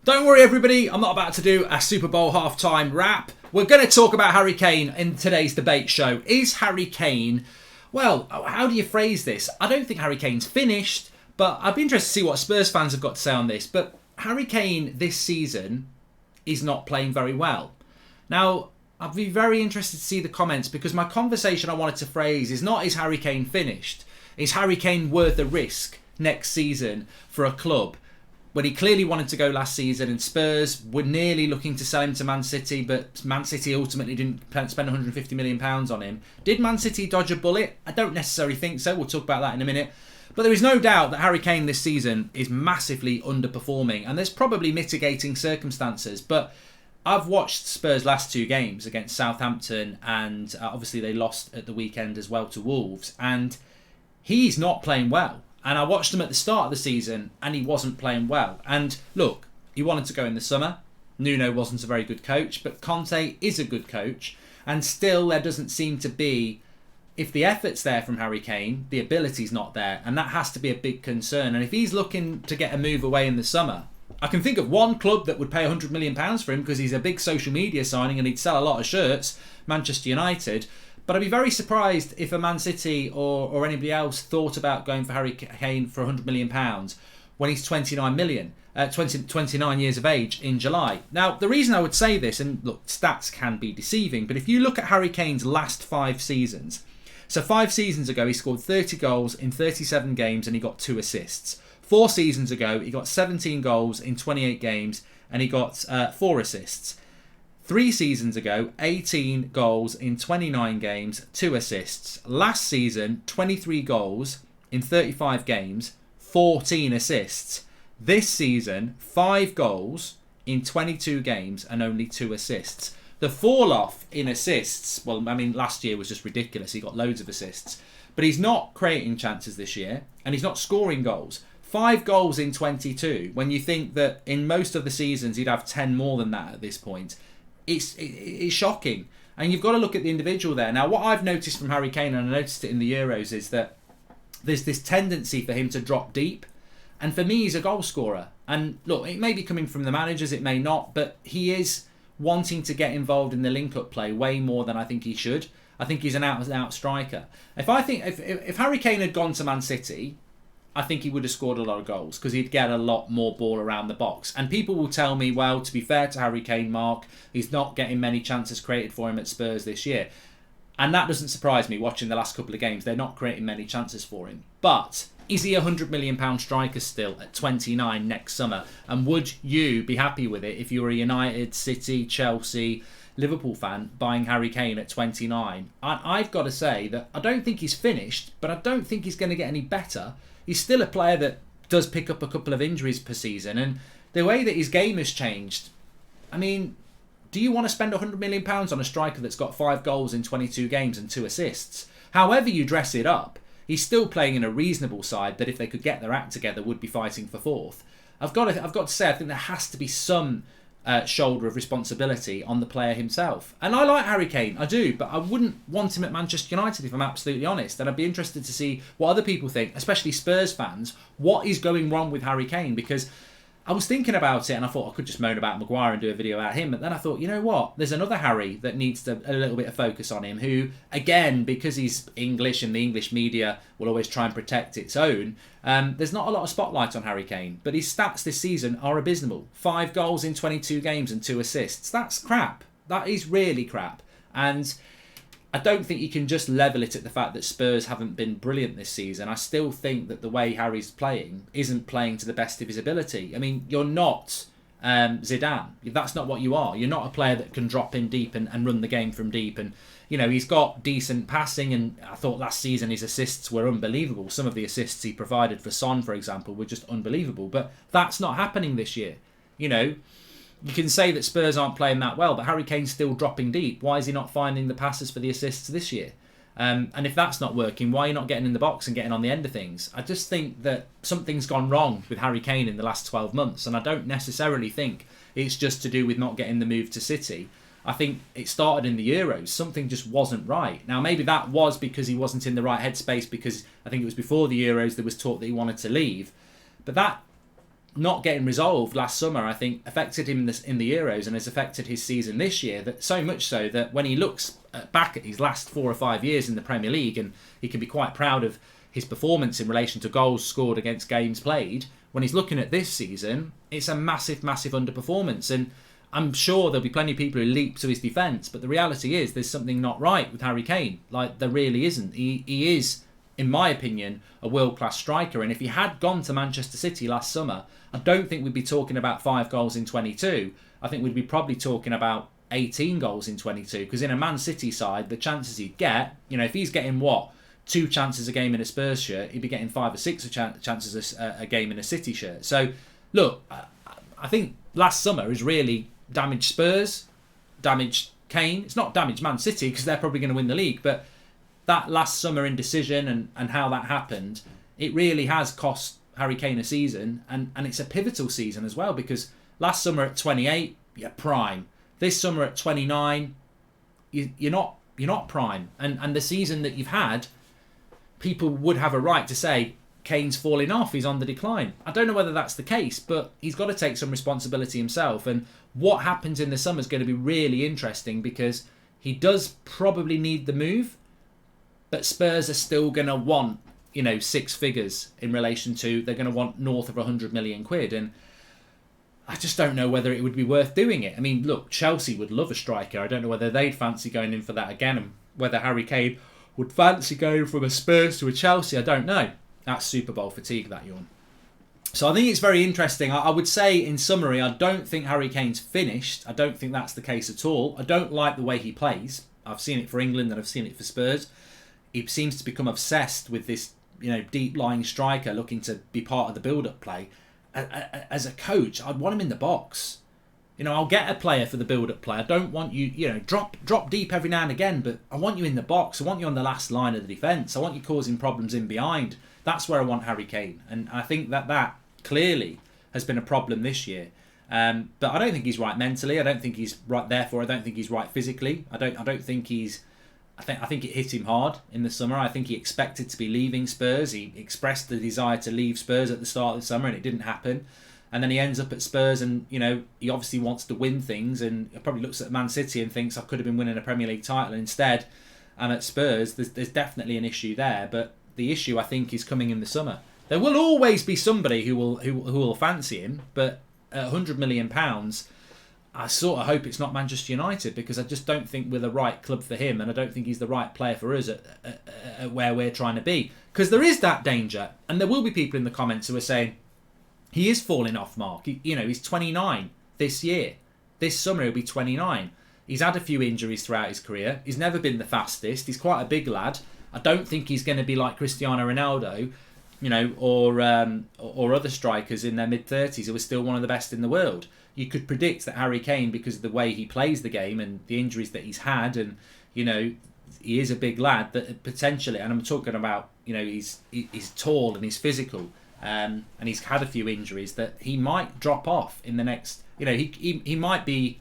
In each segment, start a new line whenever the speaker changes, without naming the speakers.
Don't worry everybody, I'm not about to do a Super Bowl halftime wrap. We're going to talk about Harry Kane in today's debate show. Is Harry Kane, well, how do you phrase this? I don't think Harry Kane's finished, but I'd be interested to see what Spurs fans have got to say on this. But Harry Kane this season is not playing very well. Now, I'd be very interested to see the comments, because my conversation I wanted to phrase is not, is Harry Kane finished? Is Harry Kane worth a risk next season for a club? When he clearly wanted to go last season, and Spurs were nearly looking to sell him to Man City, but Man City ultimately didn't spend £150 million on him. Did Man City dodge a bullet? I don't necessarily think so. We'll talk about that in a minute. But there is no doubt that Harry Kane this season is massively underperforming, and there's probably mitigating circumstances. But I've watched Spurs' last two games against Southampton, and obviously they lost at the weekend as well to Wolves, and he's not playing well. And I watched him at the start of the season and he wasn't playing well. And look, he wanted to go in the summer. Nuno wasn't a very good coach, but Conte is a good coach. And still there doesn't seem to be, if the effort's there from Harry Kane, the ability's not there. And that has to be a big concern. And if he's looking to get a move away in the summer, I can think of one club that would pay £100 million for him because he's a big social media signing and he'd sell a lot of shirts, Manchester United. But I'd be very surprised if a Man City or anybody else thought about going for Harry Kane for £100 million when he's 29 years of age in July. Now, the reason I would say this, and look, stats can be deceiving, but if you look at Harry Kane's last 5 seasons, so 5 seasons ago he scored 30 goals in 37 games and he got 2 assists. 4 seasons ago he got 17 goals in 28 games and he got 4 assists. 3 seasons ago, 18 goals in 29 games, 2 assists. Last season, 23 goals in 35 games, 14 assists. This season, 5 goals in 22 games and only 2 assists. The fall off in assists, well, I mean, last year was just ridiculous. He got loads of assists. But he's not creating chances this year and he's not scoring goals. 5 goals in 22, when you think that in most of the seasons he'd have 10 more than that at this point. It's shocking. And you've got to look at the individual there. Now, what I've noticed from Harry Kane, and I noticed it in the Euros, is that there's this tendency for him to drop deep. And for me, he's a goal scorer. And look, it may be coming from the managers, it may not, but he is wanting to get involved in the link-up play way more than I think he should. I think he's an out-and-out striker. If Harry Kane had gone to Man City, I think he would have scored a lot of goals because he'd get a lot more ball around the box. And people will tell me, well, to be fair to Harry Kane, Mark, he's not getting many chances created for him at Spurs this year. And that doesn't surprise me watching the last couple of games. They're not creating many chances for him. But is he a £100 million striker still at 29 next summer? And would you be happy with it if you were a United, City, Chelsea, Liverpool fan buying Harry Kane at 29? I've got to say that I don't think he's finished, but I don't think he's going to get any better. He's still a player that does pick up a couple of injuries per season. And the way that his game has changed, I mean, do you want to spend £100 million on a striker that's got 5 goals in 22 games and 2 assists? However you dress it up, he's still playing in a reasonable side that if they could get their act together would be fighting for 4th. I've got to say, I think there has to be some shoulder of responsibility on the player himself. And I like Harry Kane, I do, but I wouldn't want him at Manchester United if I'm absolutely honest. And I'd be interested to see what other people think, especially Spurs fans. What is going wrong with Harry Kane? Because I was thinking about it and I thought I could just moan about Maguire and do a video about him. But then I thought, you know what? There's another Harry that needs a little bit of focus on him, who, again, because he's English and the English media will always try and protect its own, there's not a lot of spotlight on Harry Kane. But his stats this season are abysmal. 5 goals in 22 games and 2 assists. That's crap. That is really crap. And I don't think you can just level it at the fact that Spurs haven't been brilliant this season. I still think that the way Harry's playing isn't playing to the best of his ability. I mean, you're not Zidane. That's not what you are. You're not a player that can drop in deep and run the game from deep. And, you know, he's got decent passing, and I thought last season his assists were unbelievable. Some of the assists he provided for Son, for example, were just unbelievable. But that's not happening this year. You know, you can say that Spurs aren't playing that well, but Harry Kane's still dropping deep. Why is he not finding the passes for the assists this year? And if that's not working, why are you not getting in the box and getting on the end of things? I just think that something's gone wrong with Harry Kane in the last 12 months, and I don't necessarily think it's just to do with not getting the move to City. I think it started in the Euros. Something just wasn't right. Now, maybe that was because he wasn't in the right headspace, because I think it was before the Euros there was talk that he wanted to leave. But that not getting resolved last summer, I think, affected him in the Euros and has affected his season this year. That so much so that when he looks back at his last 4 or 5 years in the Premier League, and he can be quite proud of his performance in relation to goals scored against games played, when he's looking at this season, it's a massive, massive underperformance. And I'm sure there'll be plenty of people who leap to his defence, but the reality is there's something not right with Harry Kane. Like, there really isn't. He is, in my opinion, a world-class striker. And if he had gone to Manchester City last summer, I don't think we'd be talking about 5 goals in 22. I think we'd be probably talking about 18 goals in 22. Because in a Man City side, the chances he'd get, if he's getting 2 chances a game in a Spurs shirt, he'd be getting 5 or 6 chances a game in a City shirt. So, look, I think last summer has really damaged Spurs, damaged Kane. It's not damaged Man City because they're probably going to win the league, but that last summer indecision and how that happened, it really has cost Harry Kane a season, and it's a pivotal season as well, because last summer at 28, you're prime. This summer at 29, you're not prime. And the season that you've had, people would have a right to say Kane's falling off, he's on the decline. I don't know whether that's the case, but he's got to take some responsibility himself. And what happens in the summer is going to be really interesting, because he does probably need the move, but Spurs are still going to want, 6 figures in relation to, they're going to want north of 100 million quid. And I just don't know whether it would be worth doing it. I mean, look, Chelsea would love a striker. I don't know whether they'd fancy going in for that again, and whether Harry Kane would fancy going from a Spurs to a Chelsea. I don't know. That's Super Bowl fatigue, that yawn. So I think it's very interesting. I would say, in summary, I don't think Harry Kane's finished. I don't think that's the case at all. I don't like the way he plays. I've seen it for England and I've seen it for Spurs. He seems to become obsessed with this, deep-lying striker looking to be part of the build-up play. As a coach, I'd want him in the box. I'll get a player for the build-up play. I don't want you, drop deep every now and again, but I want you in the box. I want you on the last line of the defence. I want you causing problems in behind. That's where I want Harry Kane. And I think that clearly has been a problem this year. But I don't think he's right mentally. I don't think he's right, therefore I don't think he's right physically. I don't think he's... I think it hit him hard in the summer. I think he expected to be leaving Spurs. He expressed the desire to leave Spurs at the start of the summer, and it didn't happen. And then he ends up at Spurs, and he obviously wants to win things, and he probably looks at Man City and thinks, I could have been winning a Premier League title instead. And at Spurs, there's definitely an issue there. But the issue, I think, is coming in the summer. There will always be somebody who will fancy him, but at £100 million, I sort of hope it's not Manchester United, because I just don't think we're the right club for him, and I don't think he's the right player for us at where we're trying to be. Because there is that danger, and there will be people in the comments who are saying, he is falling off, Mark. He's 29 this year. This summer he'll be 29. He's had a few injuries throughout his career. He's never been the fastest. He's quite a big lad. I don't think he's going to be like Cristiano Ronaldo, or other strikers in their mid-30s who are still one of the best in the world. You could predict that Harry Kane, because of the way he plays the game and the injuries that he's had, and he is a big lad, that potentially, and I'm talking about he's tall and he's physical, and he's had a few injuries, that he might drop off in the next. He might be.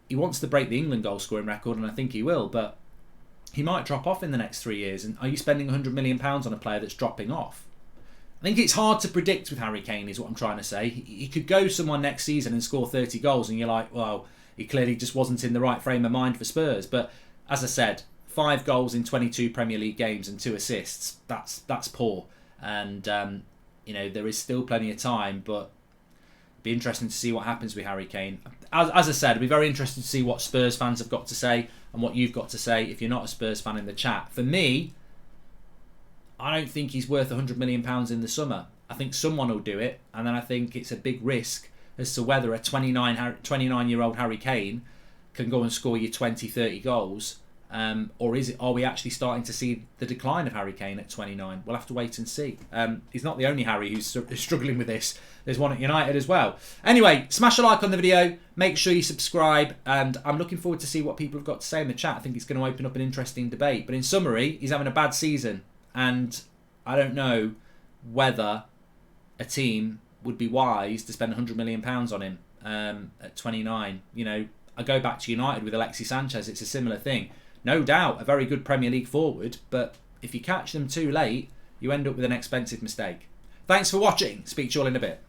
He wants to break the England goal scoring record, and I think he will, but he might drop off in the next 3 years. And are you spending £100 million on a player that's dropping off? I think it's hard to predict with Harry Kane, is what I'm trying to say. He could go somewhere next season and score 30 goals, and you're like, well, he clearly just wasn't in the right frame of mind for Spurs. But as I said, 5 goals in 22 Premier League games and 2 assists, that's poor. And, there is still plenty of time, but it'd be interesting to see what happens with Harry Kane. As I said, it'd be very interesting to see what Spurs fans have got to say and what you've got to say if you're not a Spurs fan in the chat. For me, I don't think he's worth £100 million in the summer. I think someone will do it, and then I think it's a big risk as to whether a 29-year-old Harry Kane can go and score you 20, 30 goals, or are we actually starting to see the decline of Harry Kane at 29? We'll have to wait and see. He's not the only Harry who's struggling with this. There's one at United as well. Anyway, smash a like on the video. Make sure you subscribe, and I'm looking forward to see what people have got to say in the chat. I think it's going to open up an interesting debate. But in summary, he's having a bad season. And I don't know whether a team would be wise to spend £100 million on him at 29. I go back to United with Alexis Sanchez. It's a similar thing. No doubt, a very good Premier League forward. But if you catch them too late, you end up with an expensive mistake. Thanks for watching. Speak to you all in a bit.